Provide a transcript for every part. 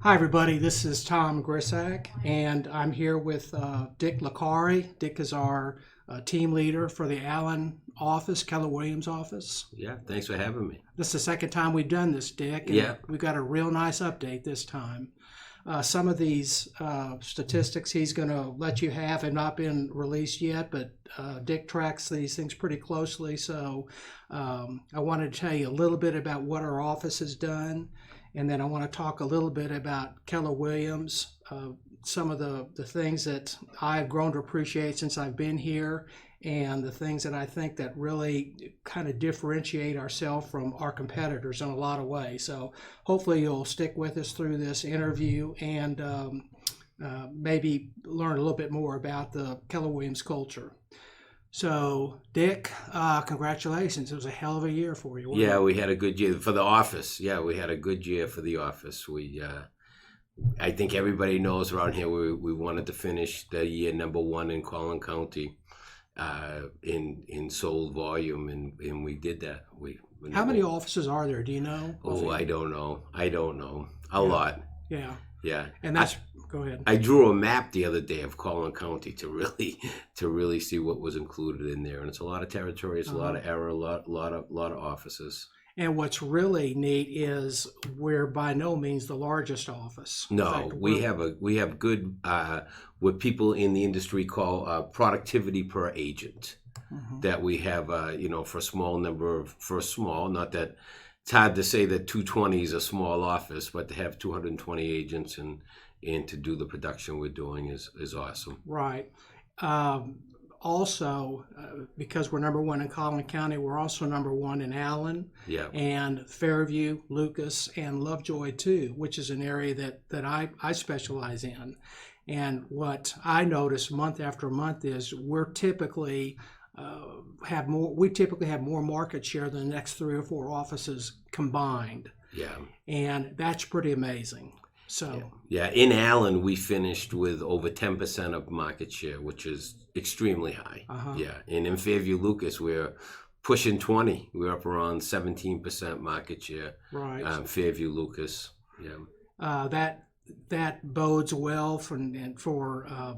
Hi, everybody. This is Tom Grisak, and I'm here with Dick Licare. Dick is our team leader for the Allen office, Keller Williams office. Yeah, thanks for having me. This is the second time we've done this, Dick. And Yeah. we've got a real nice update this time. Some of these statistics he's going to let you have not been released yet, but Dick tracks these things pretty closely. So I wanted to tell you a little bit about what our office has done, and then I want to talk a little bit about Keller Williams, some of the things that I've grown to appreciate since I've been here, and the things that I think that really kind of differentiate ourselves from our competitors in a lot of ways. So hopefully you'll stick with us through this interview and maybe learn a little bit more about the Keller Williams culture. So Dick, congratulations. It was a hell of a year for you. Yeah, we had a good year for the office. Yeah, we had a good year for the office. I think everybody knows around here we wanted to finish the year #1 in Collin County. In sold volume, and we did that. How many offices are there? Do you know? Oh, I don't know. A lot. Yeah. Yeah. And that's go ahead. I drew a map the other day of Collin County to really see what was included in there, and it's a lot of territory. It's a lot of error. A lot of offices. And what's really neat is we're by no means the largest office. No, we have good what people in the industry call productivity per agent. Mm-hmm. That we have, for a small number for a small. Not that it's hard to say that 220 is a small office, but to have 220 agents and to do the production we're doing is awesome. Right. Also, because we're #1 in Collin County, we're also #1 in Allen, and Fairview, Lucas, and Lovejoy too, which is an area that I specialize in. And what I notice month after month is we typically have more market share than the next 3 or 4 offices combined. Yeah, and that's pretty amazing. So yeah, in Allen we finished with over 10% of market share, which is extremely high. Yeah, and in Fairview, Lucas, we're pushing 20. We're up around 17% market share. Right. Fairview, Lucas. Yeah. That bodes well for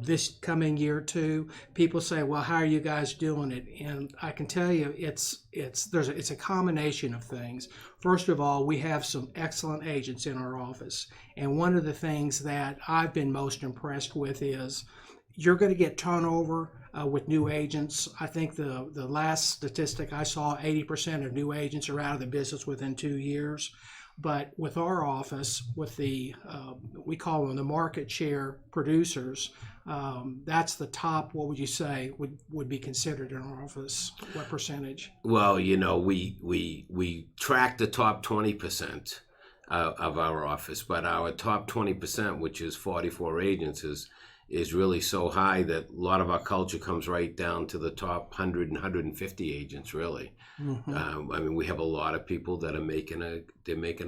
this coming year too. People say, "Well, how are you guys doing it?" And I can tell you, it's a combination of things. First of all, we have some excellent agents in our office, and one of the things that I've been most impressed with is you're going to get turnover with new agents. I think the last statistic I saw, 80% of new agents are out of the business within 2 years. But with our office, with the we call them the market share producers, that's the top. What would you say would be considered in our office? What percentage? Well, we track the top 20% of our office, but our top 20%, which is 44 agents, is really so high that a lot of our culture comes right down to the top 100 and 150 agents, really. Mm-hmm. We have a lot of people that are making a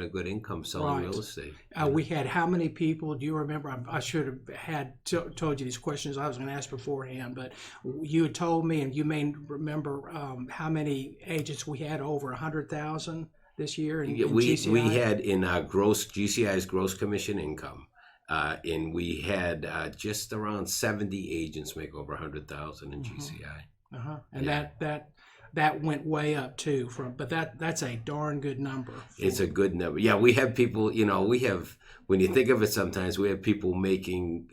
good income selling real estate. We had how many people? Do you remember? I should have told you these questions I was going to ask beforehand, but you had told me, and you may remember how many agents we had over 100,000 this year in GCI? We had in our GCI's gross commission income. And we had just around 70 agents make over 100,000 in GCI. And that went way up too. But that's a darn good number. It's a good number. Yeah, we have people. When you think of it, sometimes we have people making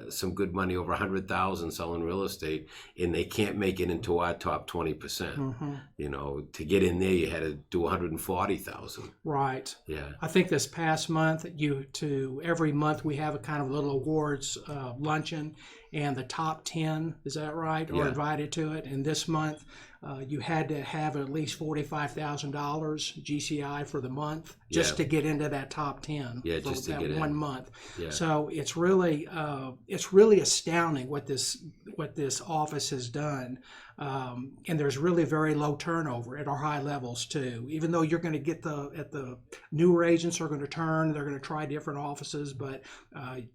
some good money over 100,000 selling real estate, and they can't make it into our top 20%. To get in there, you had to do 140,000. Right. Yeah. I think this past month, every month we have a kind of little awards luncheon, and the top 10, is that right, are invited to it. And this month, you had to have at least $45,000 GCI for the month just to get into that top 10. Yeah, just to get in 1 month. Yeah. So it's really astounding what this office has done. And there's really very low turnover at our high levels too. Even though you're going to get the newer agents are going to turn, they're going to try different offices. But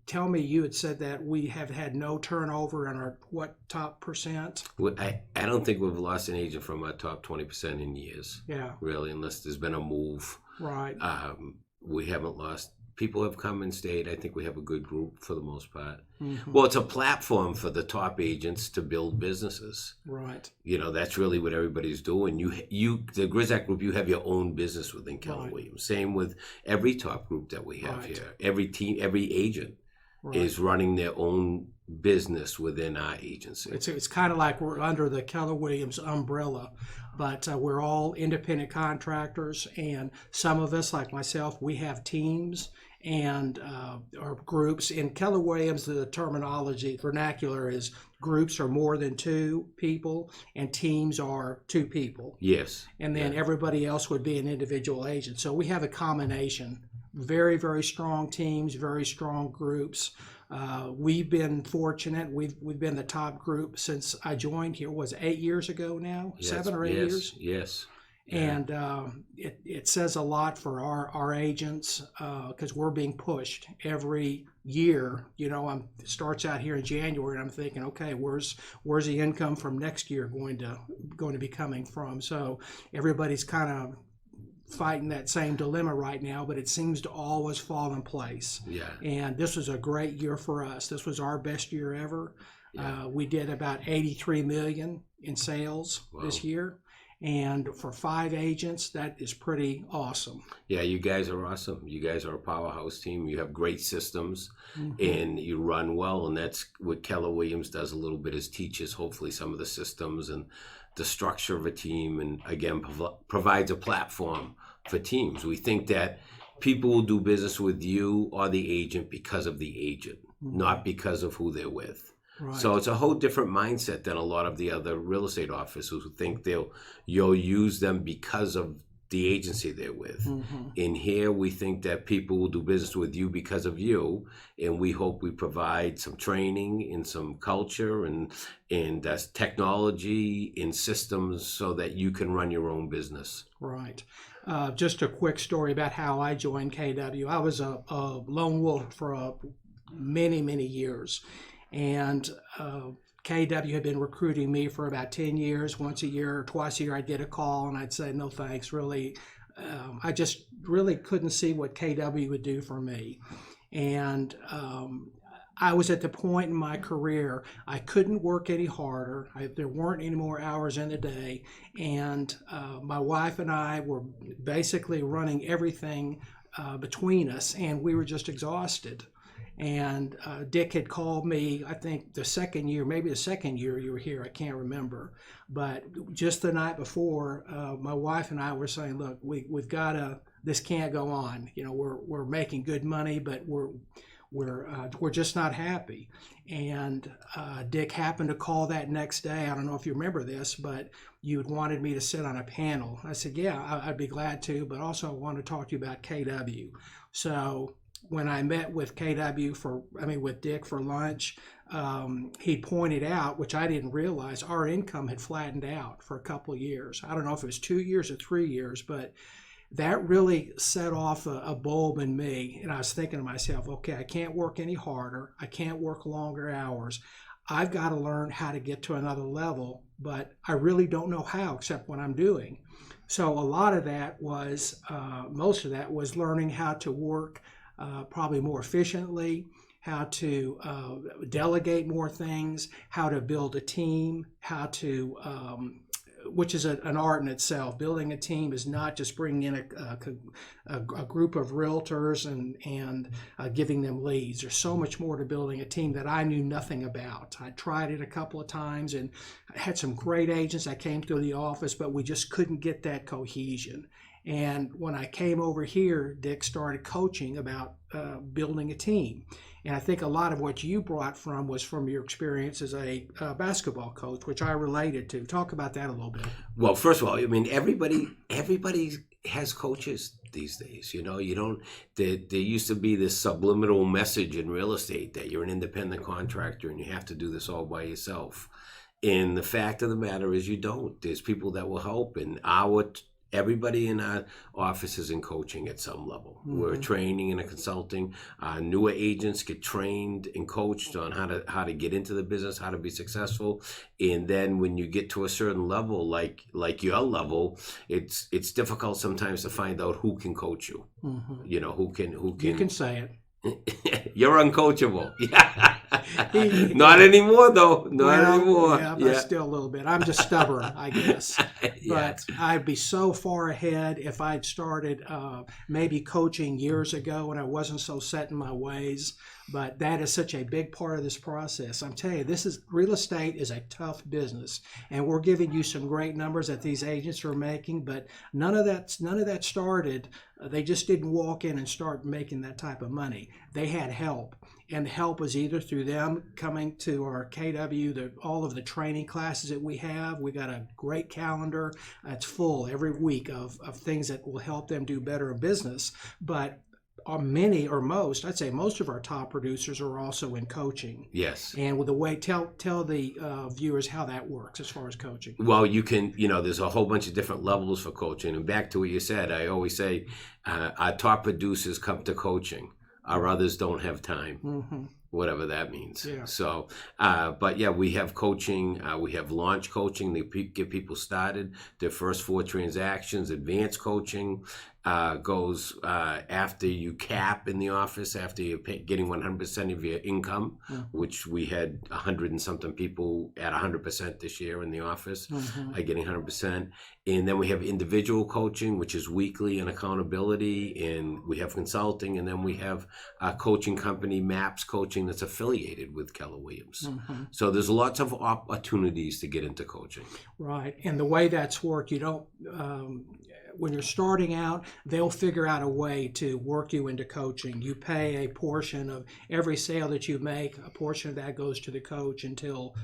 tell me, you had said that we have had no turnover in our top percent? I don't think we've lost an agent from our top 20% in years. Yeah. Really, unless there's been a move. Right. We haven't lost people have come and stayed. I think we have a good group for the most part. Mm-hmm. Well, it's a platform for the top agents to build businesses. Right. You know, that's really what everybody's doing. The Grisak group, you have your own business within Keller Right. Williams. Same with every top group that we have Right. here. Every team, every agent Right. is running their own business within our agency. It's kind of like we're under the Keller Williams umbrella, but we're all independent contractors, and some of us, like myself, we have teams and or groups. In Keller Williams, the terminology vernacular is groups are more than 2 people, and teams are 2 people. Yes. And then everybody else would be an individual agent. So we have a combination. Very, very strong teams, very strong groups. We've been fortunate. We've been the top group since I joined here. Was it 8 years ago now? Yes, 7 or 8 years? Yes. And it says a lot for our agents because we're being pushed every year. You know, it starts out here in January, and I'm thinking, okay, where's the income from next year going to be coming from? So everybody's kind of fighting that same dilemma right now, but it seems to always fall in place. Yeah. And this was a great year for us. This was our best year ever. Yeah. We did about $83 million in sales this year. And for 5 agents, that is pretty awesome. Yeah, you guys are awesome. You guys are a powerhouse team. You have great systems, and you run well. And that's what Keller Williams does a little bit, is teaches hopefully some of the systems and the structure of a team, and again provides a platform for teams. We think that people will do business with you or the agent because of the agent, not because of who they're with. Right. So it's a whole different mindset than a lot of the other real estate officers who think you'll use them because of the agency they're with. In here, we think that people will do business with you because of you, and we hope we provide some training and some culture and technology and systems so that you can run your own business. Right. Just a quick story about how I joined KW. I was a lone wolf for many, many years, and KW had been recruiting me for about 10 years. Once a year or twice a year, I'd get a call and I'd say, no thanks, really. I just really couldn't see what KW would do for me. And I was at the point in my career, I couldn't work any harder. There weren't any more hours in the day. And my wife and I were basically running everything between us, and we were just exhausted. And Dick had called me, I think the second year you were here, I can't remember. But just the night before, my wife and I were saying, look, we've got to, this can't go on. You know, we're making good money, but we're just not happy. And Dick happened to call that next day. I don't know if you remember this, but you had wanted me to sit on a panel. I said, yeah, I'd be glad to, but also I want to talk to you about KW. So when I met with with Dick for lunch, he pointed out, which I didn't realize, our income had flattened out for a couple of years. I don't know if it was 2 years or 3 years, but that really set off a bulb in me. And I was thinking to myself, okay, I can't work any harder. I can't work longer hours. I've got to learn how to get to another level, but I really don't know how except what I'm doing. So a lot of that was, most of that was learning how to work probably more efficiently, how to delegate more things, how to build a team, how to, which is an art in itself. Building a team is not just bringing in a group of realtors and giving them leads. There's so much more to building a team that I knew nothing about. I tried it a couple of times and I had some great agents that came through the office, but we just couldn't get that cohesion. And when I came over here, Dick started coaching about building a team. And I think a lot of what you brought was from your experience as a basketball coach, which I related to. Talk about that a little bit. Well, first of all, I mean, everybody has coaches these days. You know, there used to be this subliminal message in real estate that you're an independent contractor and you have to do this all by yourself. And the fact of the matter is you don't. There's people that will help, and Everybody in our office is in coaching at some level. We're training and consulting. Newer agents get trained and coached on how to get into the business, how to be successful. And then when you get to a certain level, like your level, it's difficult sometimes to find out who can coach you. You know, who can. You can say it. You're uncoachable. Yeah. Not anymore, though. Not anymore. Yeah, but still a little bit. I'm just stubborn, I guess. But I'd be so far ahead if I'd started maybe coaching years ago and I wasn't so set in my ways. But that is such a big part of this process. I'm telling you, real estate is a tough business, and we're giving you some great numbers that these agents are making. But none of that started. They just didn't walk in and start making that type of money. They had help, and the help was either through them coming to our KW, all of the training classes that we have. We got a great calendar. It's full every week of things that will help them do better in business. But many or most, I'd say most of our top producers are also in coaching. Yes. And with the way, tell the viewers how that works as far as coaching. Well, you can, there's a whole bunch of different levels for coaching. And back to what you said, I always say our top producers come to coaching. Our others don't have time. Whatever that means. Yeah. So, but yeah, we have coaching. We have launch coaching. They get people started. Their first 4 transactions. Advanced coaching goes after you cap in the office, after you're getting 100% of your income, which we had 100 and something people at 100% this year in the office, getting 100%. And then we have individual coaching, which is weekly and accountability. And we have consulting. And then we have a coaching company, MAPS Coaching, that's affiliated with Keller Williams. So there's lots of opportunities to get into coaching. Right. And the way that's worked, you don't, when you're starting out, they'll figure out a way to work you into coaching. You pay a portion of every sale that you make, a portion of that goes to the coach until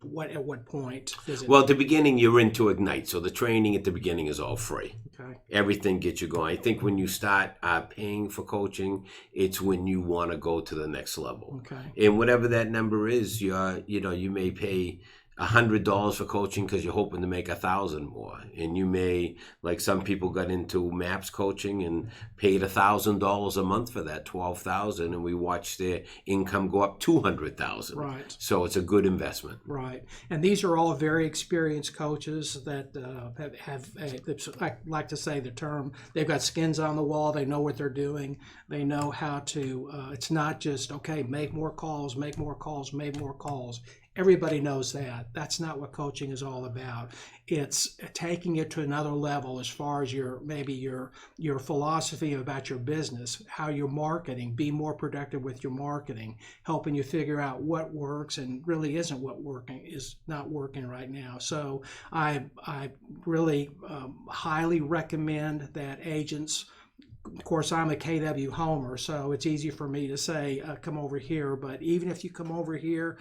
what point does it? Well, at the beginning, you're into Ignite. So the training at the beginning is all free. Okay. Everything gets you going. I think when you start paying for coaching, it's when you want to go to the next level. Okay. And whatever that number is, you may pay $100 for coaching because you're hoping to make 1,000 more, and you may, like some people got into MAPS coaching and paid $1,000 a month for that, 12,000, and we watched their income go up 200,000. Right. So it's a good investment. Right, and these are all very experienced coaches that have I like to say the term, they've got skins on the wall. They know what they're doing. They know how to. It's not just make more calls, make more calls, make more calls. Everybody knows that. That's not what coaching is all about. It's taking it to another level as far as your philosophy about your business, how you're marketing, be more productive with your marketing, helping you figure out what works and really is not working right now. So I really highly recommend that agents. Of course, I'm a KW homer, so it's easy for me to say, come over here. But even if you come over here,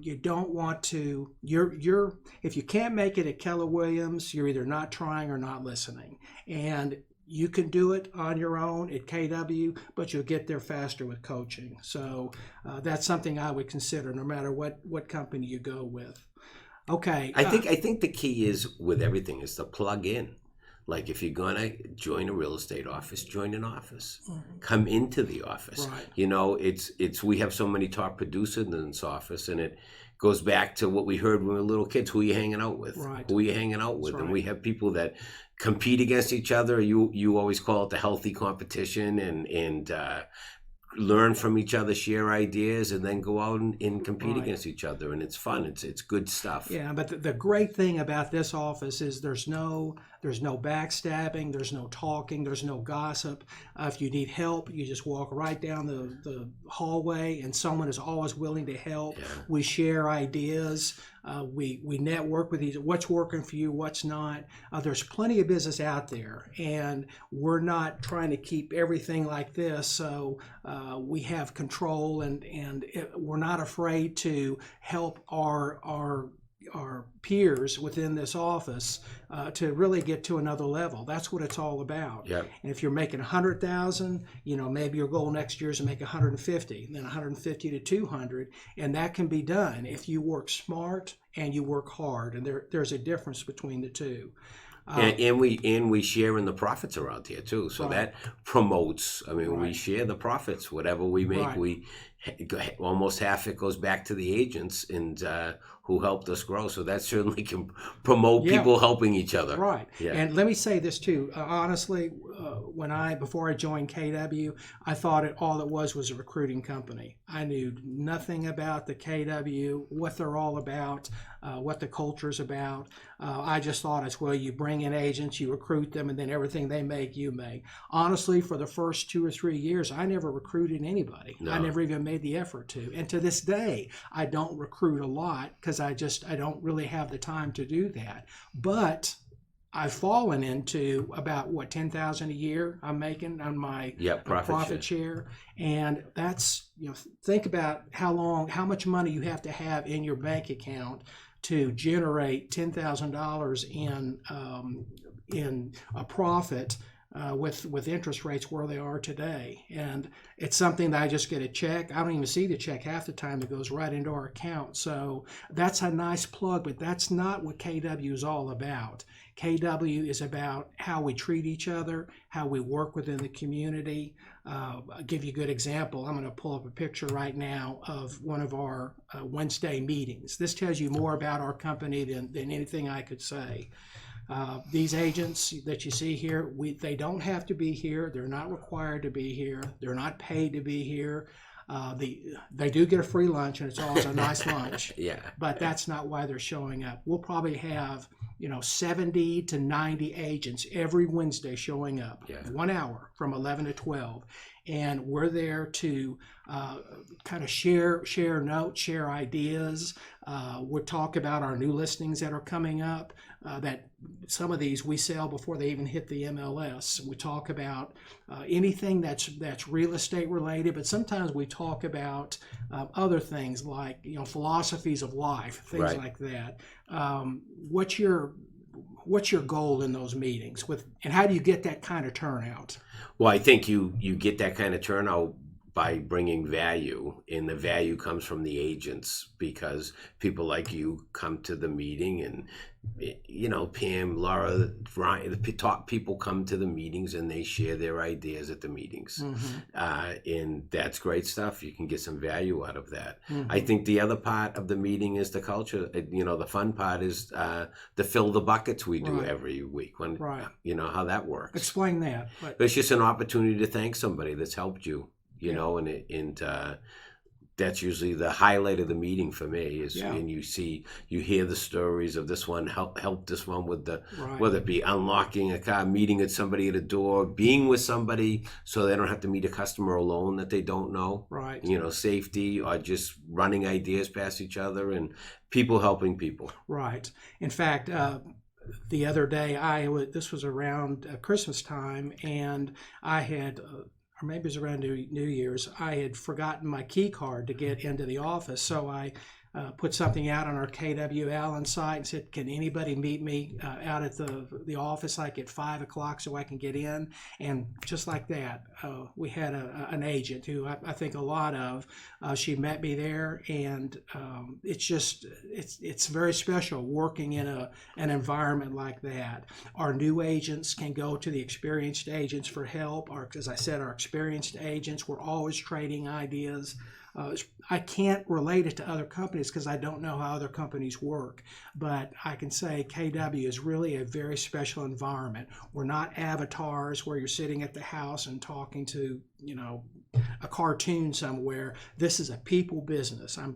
you don't want to, if you can't make it at Keller Williams, you're either not trying or not listening. And you can do it on your own at KW, but you'll get there faster with coaching. So that's something I would consider no matter what company you go with. Okay. I think the key is with everything is to plug in. Like if you're gonna join a real estate office, join an office. Come into the office. Right. We have so many top producers in this office, and it goes back to what we heard when we were little kids. Who are you hanging out with? Right. Who are you hanging out with? That's And right. we have people that compete against each other. You always call it the healthy competition, and learn from each other, share ideas, and then go out and compete Right. against each other. And it's fun. It's good stuff. Yeah, but the great thing about this office is there's no backstabbing, there's no talking, there's no gossip. If you need help, you just walk right down the hallway, and someone is always willing to help. Yeah. We share ideas. We network with what's working for you, what's not. There's plenty of business out there, and we're not trying to keep everything like this. So we have control, and we're not afraid to help our peers within this office to really get to another level. That's what it's all about. Yeah. And if you're making 100,000, maybe your goal next year is to make 150, then 150 to 200, and that can be done if you work smart and you work hard. And there's a difference between the two. And we share in the profits around here too, so Right. that promotes. I mean, we Right. share the profits. Whatever we make, Right. we almost half it goes back to the agents and who helped us grow. So that certainly can promote Yeah. people helping each other. Right. Yeah. And let me say this too. Honestly, before I joined KW, I thought all it was a recruiting company. I knew nothing about the KW, what they're all about, what the culture's about. I just thought it's, well, you bring in agents, you recruit them, and then everything they make, you make. Honestly, for the first 2 or 3 years, I never recruited anybody. No. I never even made the effort to. And to this day, I don't recruit a lot because I don't really have the time to do that. But I've fallen into about what, 10,000 a year I'm making on my profit share, and that's, think about how much money you have to have in your bank account to generate $10,000 in a profit. With interest rates where they are today, and it's something that I just get a check. I don't even see the check half the time. It goes right into our account. So that's a nice plug, but that's not what KW is all about. KW is about how we treat each other, how we work within the community. I'll give you a good example. I'm going to pull up a picture right now of one of our Wednesday meetings. This tells you more about our company than anything I could say. These agents that you see here, they don't have to be here. They're not required to be here. They're not paid to be here. They do get a free lunch, and it's always a nice lunch. Yeah. But that's not why they're showing up. We'll probably have 70 to 90 agents every Wednesday showing up. Yeah. 1 hour from 11 to 12. And we're there to kind of share notes, share ideas. We'll talk about our new listings that are coming up. That some of these we sell before they even hit the MLS. We talk about anything that's real estate related, but sometimes we talk about other things like philosophies of life, things Right. like that. What's your goal in those meetings and how do you get that kind of turnout? Well, I think you get that kind of turnout by bringing value, and the value comes from the agents because people like you come to the meeting, and Pam, Laura, Ryan, the top people come to the meetings and they share their ideas at the meetings. Mm-hmm. And that's great stuff. You can get some value out of that. Mm-hmm. I think the other part of the meeting is the culture. The fun part is the fill the buckets we do Right. every week. When Right. how that works. Explain that. It's just an opportunity to thank somebody that's helped you. Yeah. And that's usually the highlight of the meeting for me is Yeah. when you hear the stories of this one help this one with the Right. whether it be unlocking a car, meeting at somebody at a door, being with somebody so they don't have to meet a customer alone that they don't know. Right. Safety, or just running ideas past each other, and people helping people. Right. In fact, the other day, this was around Christmas time, and I had, or maybe it was around New Year's, I had forgotten my key card to get into the office. So I put something out on our KW Allen site and said, can anybody meet me out at the office like at 5 o'clock so I can get in? And just like that, we had an agent who I think a lot of. She met me there, and it's very special working in an environment like that. Our new agents can go to the experienced agents for help. As I said, our experienced agents, we're always trading ideas. I can't relate it to other companies because I don't know how other companies work, but I can say KW is really a very special environment. We're not avatars where you're sitting at the house and talking to, a cartoon somewhere. This is a people business. I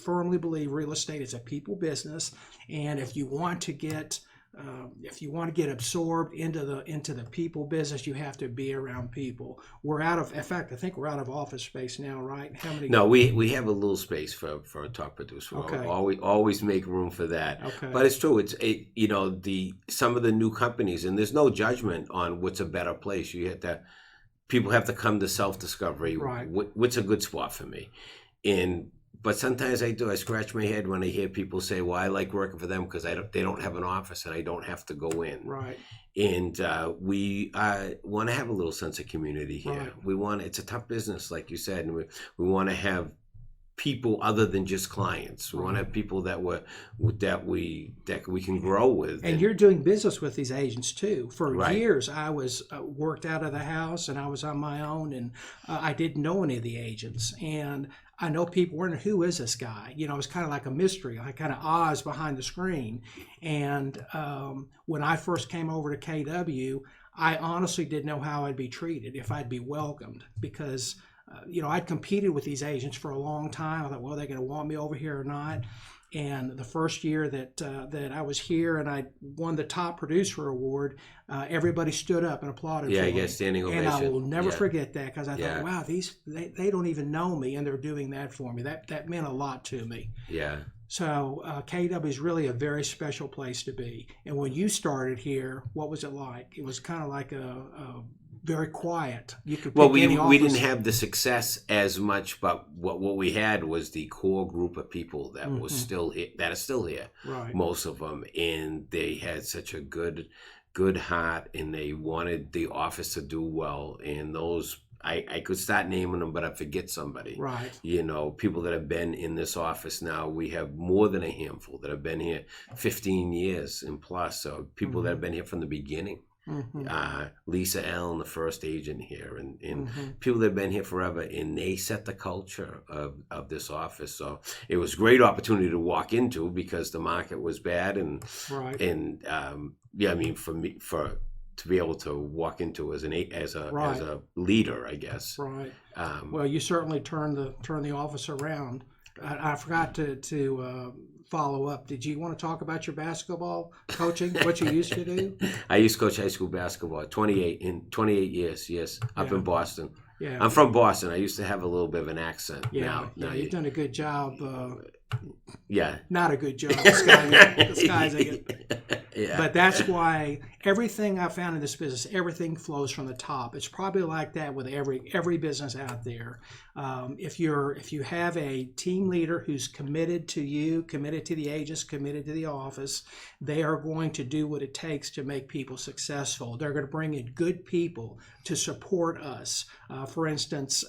firmly believe real estate is a people business, and if you want to get absorbed into the people business, you have to be around people. In fact, I think we're out of office space now, right? How many? No, we have a little space for a top producer. Okay. Always make room for that. Okay. But it's true. Some of the new companies, and there's no judgment on what's a better place. People have to come to self-discovery. Right. What's a good spot for me? But sometimes I scratch my head when I hear people say, well, I like working for them because they don't have an office and I don't have to go in. Right. And we want to have a little sense of community here. Right. It's a tough business, like you said, and we want to have people other than just clients. We want to have people that we can grow with. And you're doing business with these agents too. For Right. years, I was worked out of the house, and I was on my own, and I didn't know any of the agents. And I know people wondering, who is this guy? You know, it's kind of like a mystery, like kind of Oz behind the screen. And when I first came over to KW, I honestly didn't know how I'd be treated, if I'd be welcomed, because you know, I'd competed with these agents for a long time. I thought, well, they're going to want me over here or not. And the first year that I was here and I won the top producer award, everybody stood up and applauded for me. Yeah, I guess standing ovation. And I will never forget that, because I Yeah. thought, wow, they don't even know me, and they're doing that for me. That meant a lot to me. Yeah. So KW is really a very special place to be. And when you started here, what was it like? It was kind of like a very quiet. You could Well, pick any we didn't office. have the success as much, but what we had was the core group of people that was still here, that are still here. Right. Most of them, and they had such a good heart, and they wanted the office to do well. And those, I could start naming them, but I forget somebody. Right. You know, people that have been in this office now, we have more than a handful that have been here 15 years and plus. So people that have been here from the beginning. Lisa Allen, the first agent here, and people that have been here forever, and they set the culture of this office. So it was a great opportunity to walk into, because the market was bad, and Right. and yeah, I mean, to be able to walk into as a leader, I guess. Right. Well, you certainly turned the office around. I forgot to follow up. Did you want to talk about your basketball coaching? What you used to do? I used to coach high school basketball 28 years, yes, up Yeah. in Boston. Yeah. I'm from Boston. I used to have a little bit of an accent. Yeah. Now You've done a good job. yeah. Not a good job disguising it. Yeah. But that's why everything I found in this business, everything flows from the top. It's probably like that with every business out there. If you have a team leader who's committed to you, committed to the agents, committed to the office, they are going to do what it takes to make people successful. They're going to bring in good people to support us. For instance,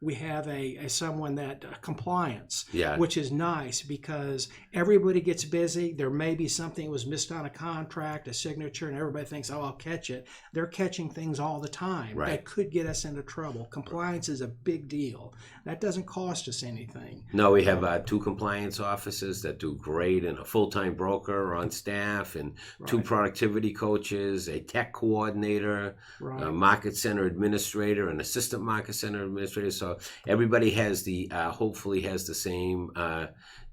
we have someone that compliance, Yeah. which is nice because everybody gets busy. There may be something that was missed on a contract, a signature, and everybody thinks, oh, I'll catch it. They're catching things all the time Right. that could get us into trouble. Compliance is a big deal. That doesn't cost us anything. No, we have 2 compliance officers that do great, and a full-time broker on staff, and 2 Right. productivity coaches, a tech coordinator, Right. a market center administrator, an assistant market center administrator. So everybody has hopefully has the same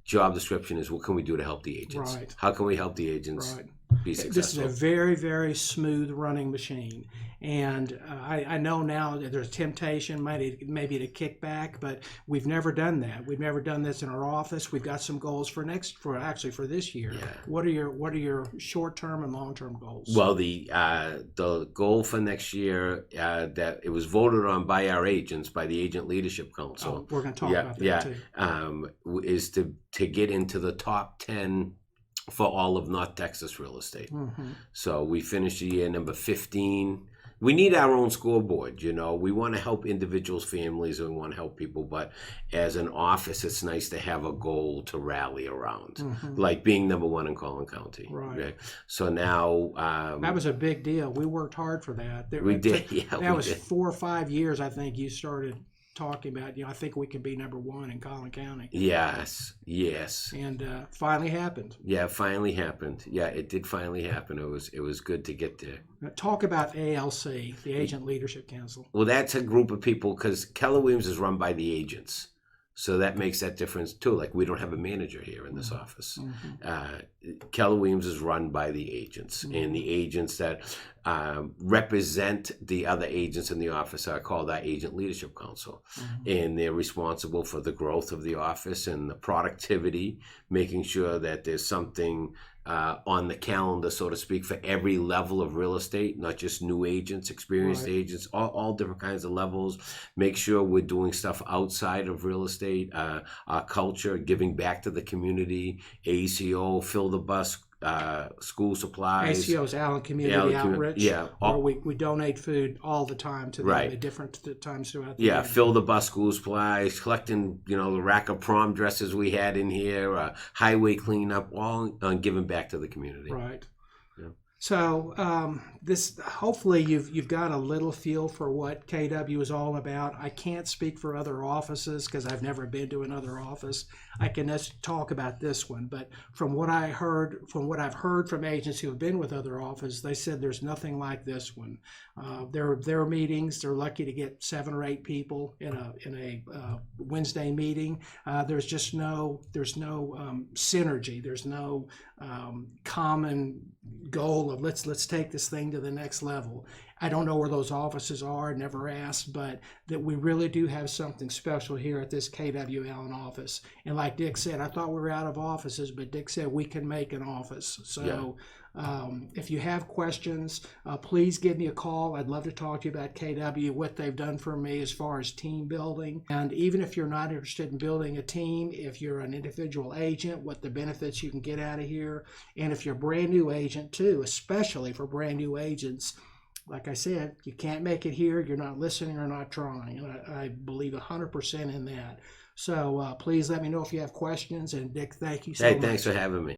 job description as, what can we do to help the agents? Right. How can we help the agents Right. be This is successful? a very, very smooth running machine. And I know now that there's temptation maybe to kick back, but we've never done that. We've never done this in our office. We've got some goals for this year. Yeah. What are your short-term and long-term goals? Well, the goal for next year, that it was voted on by our agents, by the Agent Leadership Council. We're going to talk about that too. Is to get into the top 10 for all of North Texas real estate. So we finished the year number 15. We need our own scoreboard, you know. We want to help individuals, families, and we want to help people. But as an office, it's nice to have a goal to rally around, like being number 1 in Collin County. Right. Okay? So now That was a big deal. We worked hard for that. we did. Yeah, That we was did. 4 or 5 years, I think, you started talking about, I think we can be number 1 in Collin County. Yes. And finally happened. Yeah, it finally happened. Yeah, it did finally happen. It was good to get there. Now, talk about ALC, the Agent Leadership Council. Well, that's a group of people, because Keller Williams is run by the agents. So that makes that difference too. Like, we don't have a manager here in this office. Keller Williams is run by the agents, and the agents that represent the other agents in the office are called our Agent Leadership Council. And they're responsible for the growth of the office and the productivity, making sure that there's something on the calendar, so to speak, for every level of real estate, not just new agents, experienced Right. agents, all different kinds of levels. Make sure we're doing stuff outside of real estate, our culture, giving back to the community, ACO, Fill the Bus school supplies. ACO's Allen Community Allen Outreach. yeah. Where we donate food all the time to them Right. at different times throughout the Yeah, year. fill the bus school supplies, collecting, the rack of prom dresses we had in here, highway cleanup, all giving back to the community. Right. Yeah. So this hopefully you've got a little feel for what KW is all about. I can't speak for other offices because I've never been to another office. I can just talk about this one, but from what I've heard from agents who have been with other offices, they said there's nothing like this one. Their meetings, they're lucky to get 7 or 8 people in a Wednesday meeting. There's no synergy. There's no common goal of let's take this thing to the next level. I don't know where those offices are, never asked, but that we really do have something special here at this KW Allen office. And like Dick said, I thought we were out of offices, but Dick said we can make an office. So if you have questions, please give me a call. I'd love to talk to you about KW, what they've done for me as far as team building. And even if you're not interested in building a team, if you're an individual agent, what the benefits you can get out of here. And if you're a brand new agent too, especially for brand new agents, like I said, you can't make it here. You're not listening or not trying. And I believe 100% in that. So please let me know if you have questions. And Dick, thank you so much. Hey, thanks for having me.